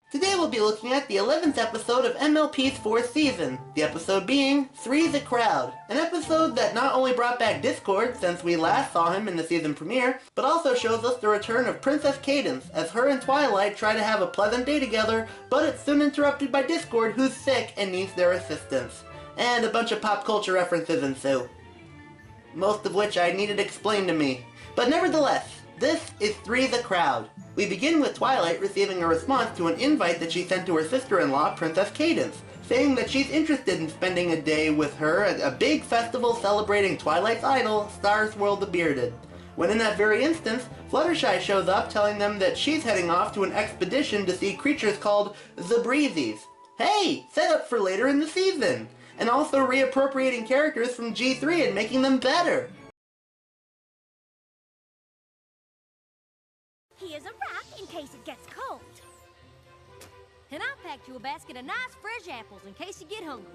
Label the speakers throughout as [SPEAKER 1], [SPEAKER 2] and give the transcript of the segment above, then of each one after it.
[SPEAKER 1] Today we'll be looking at the 11th episode of MLP's 4th season, the episode being Three's a Crowd, an episode that not only brought back Discord since we last saw him in the season premiere, but also shows us the return of Princess Cadence as her and Twilight try to have a pleasant day together, but it's soon interrupted by Discord, who's sick and needs their assistance. And a bunch of pop culture references ensue, most of which I needed explained to me. But nevertheless, this is Three's a Crowd. We begin with Twilight receiving a response to an invite that she sent to her sister-in-law, Princess Cadence, saying that she's interested in spending a day with her at a big festival celebrating Twilight's idol, Starswirl the Bearded. When in that very instance, Fluttershy shows up telling them that she's heading off to an expedition to see creatures called the Breezies. Hey, set up for later in the season! And also reappropriating characters from G3 and making them better!
[SPEAKER 2] Here's a wrap in case it gets cold. And I packed you a basket of nice fresh apples in case you get hungry.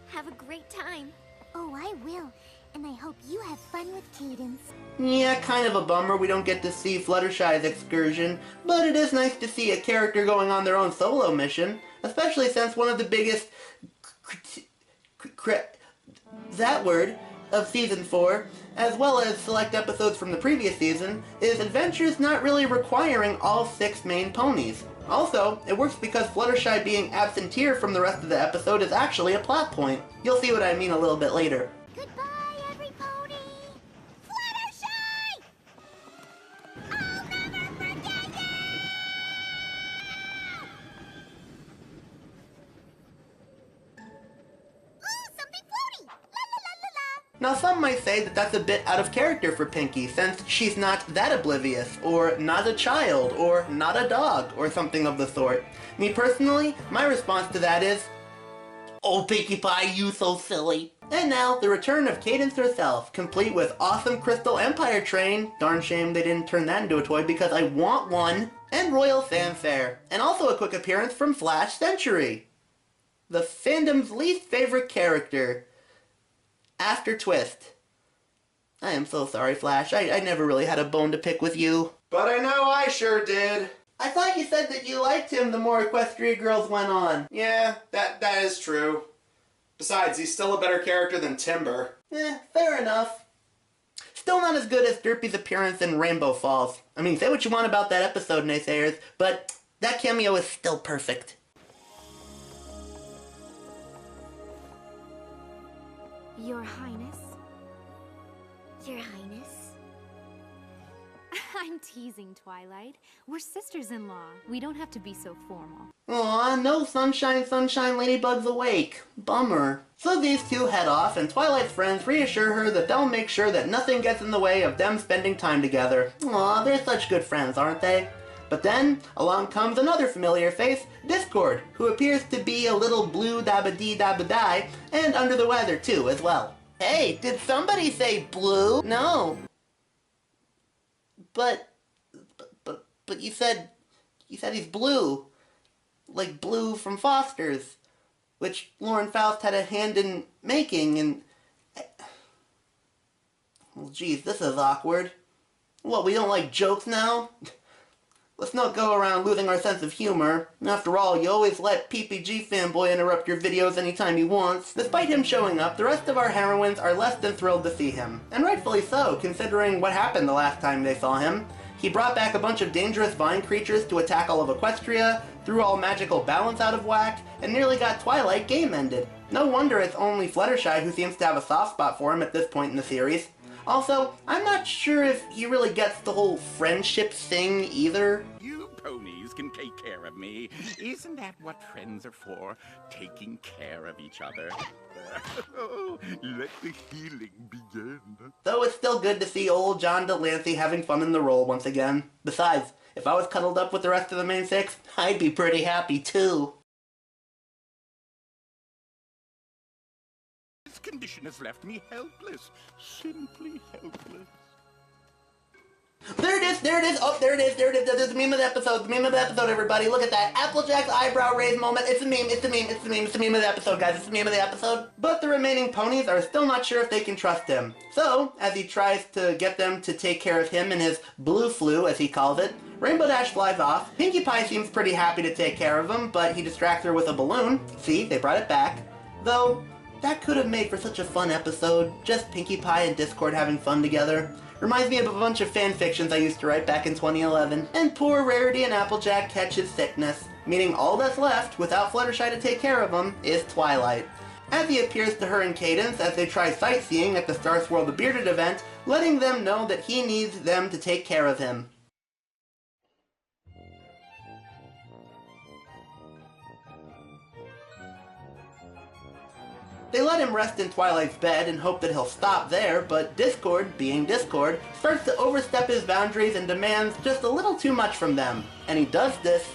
[SPEAKER 3] Have a great time. Oh, I will. And I hope you have fun with Cadence.
[SPEAKER 1] Yeah, kind of a bummer we don't get to see Fluttershy's excursion, but it is nice to see a character going on their own solo mission, especially since one of the biggest of Season 4, as well as select episodes from the previous season, is adventures not really requiring all 6 main ponies. Also, it works because Fluttershy being absenteer from the rest of the episode is actually a plot point. You'll see what I mean a little bit later.
[SPEAKER 3] Goodbye, every pony! Fluttershy! I'll never forget you! Ooh, something floaty! La la la la la!
[SPEAKER 1] Now some might say that that's a bit out of character for Pinkie, since she's not that oblivious, or not a child, or not a dog, or something of the sort. Me personally, my response to that is, "Oh Pinkie Pie, you so silly." And now, the return of Cadence herself, complete with awesome Crystal Empire train, darn shame they didn't turn that into a toy because I want one, and royal fanfare, and also a quick appearance from Flash Century, the fandom's least favorite character. After Twist. I am so sorry, Flash. I never really had a bone to pick with you.
[SPEAKER 4] But I know I sure did.
[SPEAKER 1] I thought you said that you liked him the more Equestria Girls went on.
[SPEAKER 4] Yeah, that is true. Besides, he's still a better character than Timber.
[SPEAKER 1] Fair enough. Still not as good as Derpy's appearance in Rainbow Falls. I mean, say what you want about that episode, naysayers, but that cameo is still perfect.
[SPEAKER 3] Your Highness? Your Highness?
[SPEAKER 5] I'm teasing, Twilight. We're sisters-in-law. We don't have to be so formal.
[SPEAKER 1] Aw, no sunshine, sunshine, Ladybug's awake. Bummer. So these two head off, and Twilight's friends reassure her that they'll make sure that nothing gets in the way of them spending time together. Aw, they're such good friends, aren't they? But then, along comes another familiar face, Discord, who appears to be a little blue dabba-dee-dabba-die, and under the weather too, as well. Hey, did somebody say blue? No. But you said he's blue. Like Blue from Foster's, which Lauren Faust had a hand in making, and... Well, geez, this is awkward. What, we don't like jokes now? Let's not go around losing our sense of humor. After all, you always let PPG Fanboy interrupt your videos anytime he wants. Despite him showing up, the rest of our heroines are less than thrilled to see him. And rightfully so, considering what happened the last time they saw him. He brought back a bunch of dangerous vine creatures to attack all of Equestria, threw all magical balance out of whack, and nearly got Twilight game-ended. No wonder it's only Fluttershy who seems to have a soft spot for him at this point in the series. Also, I'm not sure if he really gets the whole friendship thing either.
[SPEAKER 6] You ponies can take care of me. Isn't that what friends are for? Taking care of each other. Oh, let the healing begin.
[SPEAKER 1] Though it's still good to see old John Delancey having fun in the role once again. Besides, if I was cuddled up with the rest of the main 6, I'd be pretty happy too.
[SPEAKER 6] This condition has left me helpless. Simply helpless.
[SPEAKER 1] There it is, there it is. Oh, there it is. There's the meme of the episode. The meme of the episode, everybody. Look at that. Applejack's eyebrow raise moment. It's a meme. It's a meme. It's a meme. It's the meme of the episode, guys. It's the meme of the episode. But the remaining ponies are still not sure if they can trust him. So, as he tries to get them to take care of him and his blue flu, as he calls it, Rainbow Dash flies off. Pinkie Pie seems pretty happy to take care of him, but he distracts her with a balloon. See, they brought it back. Though, that could have made for such a fun episode. Just Pinkie Pie and Discord having fun together. Reminds me of a bunch of fan fictions I used to write back in 2011. And poor Rarity and Applejack catch his sickness, meaning all that's left, without Fluttershy to take care of him, is Twilight. As he appears to her and Cadance as they try sightseeing at the Star Swirl the Bearded event, letting them know that he needs them to take care of him. They let him rest in Twilight's bed and hope that he'll stop there, but Discord, being Discord, starts to overstep his boundaries and demands just a little too much from them. And he does this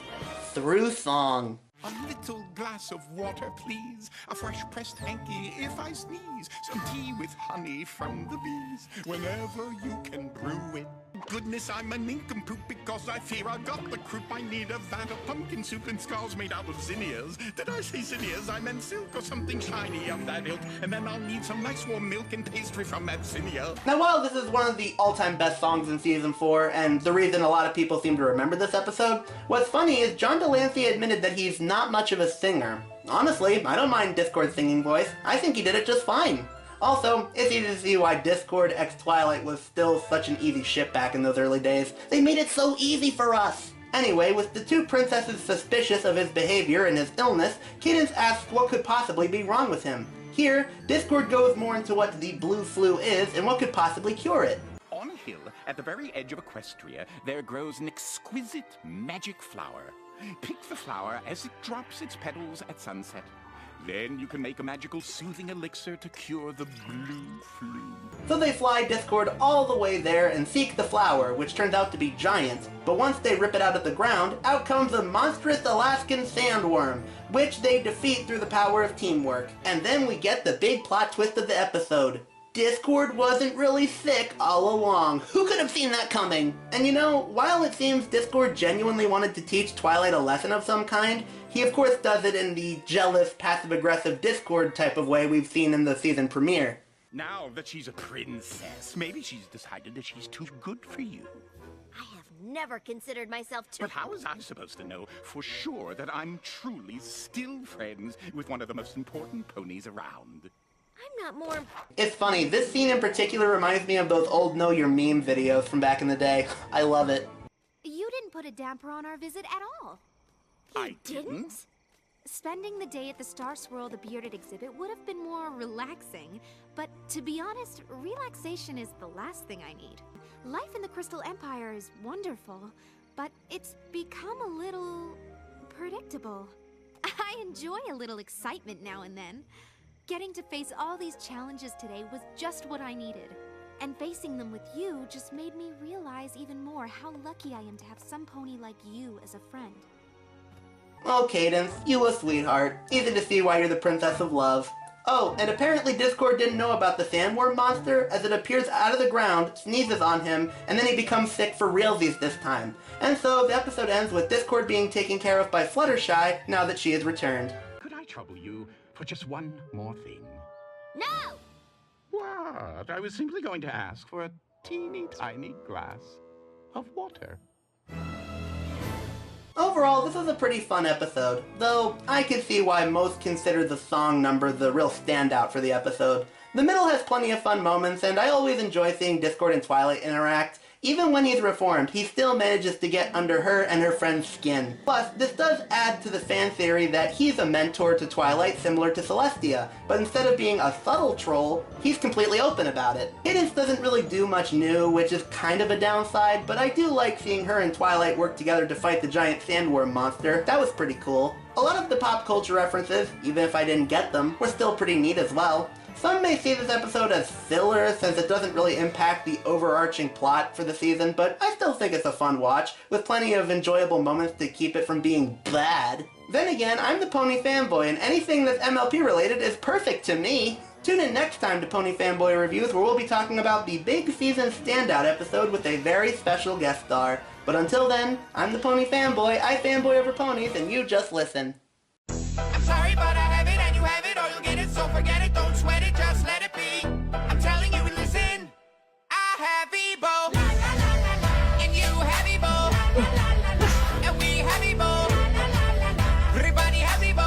[SPEAKER 1] through song.
[SPEAKER 6] A little glass of water, please. A fresh pressed hanky if I sneeze. Some tea with honey from the bees. Whenever you can brew it. Goodness, I'm a nincompoop because I fear I got the croup. I need a vat of pumpkin soup and skulls made out of zinnias. Did I say zinnias? I meant silk or something shiny of that ilk. And then I'll need some nice warm milk and pastry from that zinnia.
[SPEAKER 1] Now, while this is one of the all-time best songs in Season 4, and the reason a lot of people seem to remember this episode, what's funny is John Delancey admitted that he's not much of a singer. Honestly, I don't mind Discord's singing voice. I think he did it just fine. Also, it's easy to see why Discord x Twilight was still such an easy ship back in those early days. They made it so easy for us! Anyway, with the two princesses suspicious of his behavior and his illness, Cadance asks what could possibly be wrong with him. Here, Discord goes more into what the blue flu is and what could possibly cure it.
[SPEAKER 6] On a hill at the very edge of Equestria, there grows an exquisite magic flower. Pick the flower as it drops its petals at sunset. Then you can make a magical soothing elixir to cure the blue flu.
[SPEAKER 1] So they fly Discord all the way there and seek the flower, which turns out to be giant. But once they rip it out of the ground, out comes a monstrous Alaskan sandworm, which they defeat through the power of teamwork. And then we get the big plot twist of the episode. Discord wasn't really sick all along. Who could have seen that coming? And you know, while it seems Discord genuinely wanted to teach Twilight a lesson of some kind, he of course does it in the jealous, passive-aggressive Discord type of way we've seen in the season premiere.
[SPEAKER 6] Now that she's a princess, maybe she's decided that she's too good for you.
[SPEAKER 2] I have never considered myself too...
[SPEAKER 6] But how was I supposed to know for sure that I'm truly still friends with one of the most important ponies around?
[SPEAKER 2] I'm not more...
[SPEAKER 1] It's funny, this scene in particular reminds me of those old Know Your Meme videos from back in the day. I love it.
[SPEAKER 5] You didn't put a damper on our visit at all.
[SPEAKER 6] I didn't?
[SPEAKER 5] Spending the day at the Star Swirl the Bearded exhibit would have been more relaxing, but to be honest, relaxation is the last thing I need. Life in the Crystal Empire is wonderful, but it's become a little predictable. I enjoy a little excitement now and then. Getting to face all these challenges today was just what I needed. And facing them with you just made me realize even more how lucky I am to have some pony like you as a friend.
[SPEAKER 1] Oh, Cadance, you a sweetheart. Easy to see why you're the princess of love. Oh, and apparently Discord didn't know about the sandworm monster, as it appears out of the ground, sneezes on him, and then he becomes sick for realsies this time. And so the episode ends with Discord being taken care of by Fluttershy now that she is returned.
[SPEAKER 6] Could I trouble you for just one more thing?
[SPEAKER 2] No!
[SPEAKER 6] What? I was simply going to ask for a teeny tiny glass of water.
[SPEAKER 1] Overall, this was a pretty fun episode, though I can see why most consider the song number the real standout for the episode. The middle has plenty of fun moments, and I always enjoy seeing Discord and Twilight interact. Even when he's reformed, he still manages to get under her and her friend's skin. Plus, this does add to the fan theory that he's a mentor to Twilight similar to Celestia, but instead of being a subtle troll, he's completely open about it. Cadance doesn't really do much new, which is kind of a downside, but I do like seeing her and Twilight work together to fight the giant sandworm monster. That was pretty cool. A lot of the pop culture references, even if I didn't get them, were still pretty neat as well. Some may see this episode as filler since it doesn't really impact the overarching plot for the season, but I still think it's a fun watch, with plenty of enjoyable moments to keep it from being bad. Then again, I'm the Pony Fanboy, and anything that's MLP related is perfect to me. Tune in next time to Pony Fanboy Reviews, where we'll be talking about the big season standout episode with a very special guest star. But until then, I'm the Pony Fanboy, I fanboy over ponies, and you just listen.
[SPEAKER 7] I'm sorry, but I have it and you have it, or you'll get it, so forget it, don't sweat it, just let it be. I'm telling you, listen, I have Ebo, and you have Ebo, and we have Ebo, everybody has Ebo,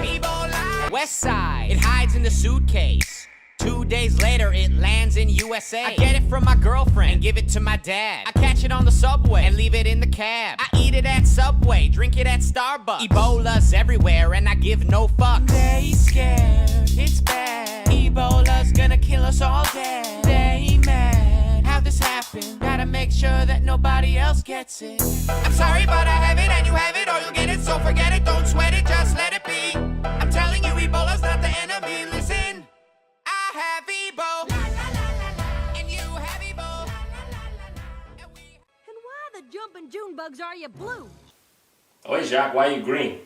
[SPEAKER 7] Ebo. West Side, it hides in the suitcase. 2 days later, it lands in USA. I get it from my girlfriend and give it to my dad. I catch it on the subway and leave it in the cab. I eat it at Subway, drink it at Starbucks. Ebola's everywhere and I give no fucks. They scared, it's bad. Ebola's gonna kill us all dead. They mad, how this happened? Gotta make sure that nobody else gets it. I'm sorry, but I have it and you have it, or you'll get it, so forget it, don't sweat it, just let it be. I'm telling you, Ebola's not the enemy, listen. I have Ebo, and you have Ebo, and we...
[SPEAKER 2] And why the jumping June bugs are you blue?
[SPEAKER 8] Oi, Jacques, why are you green?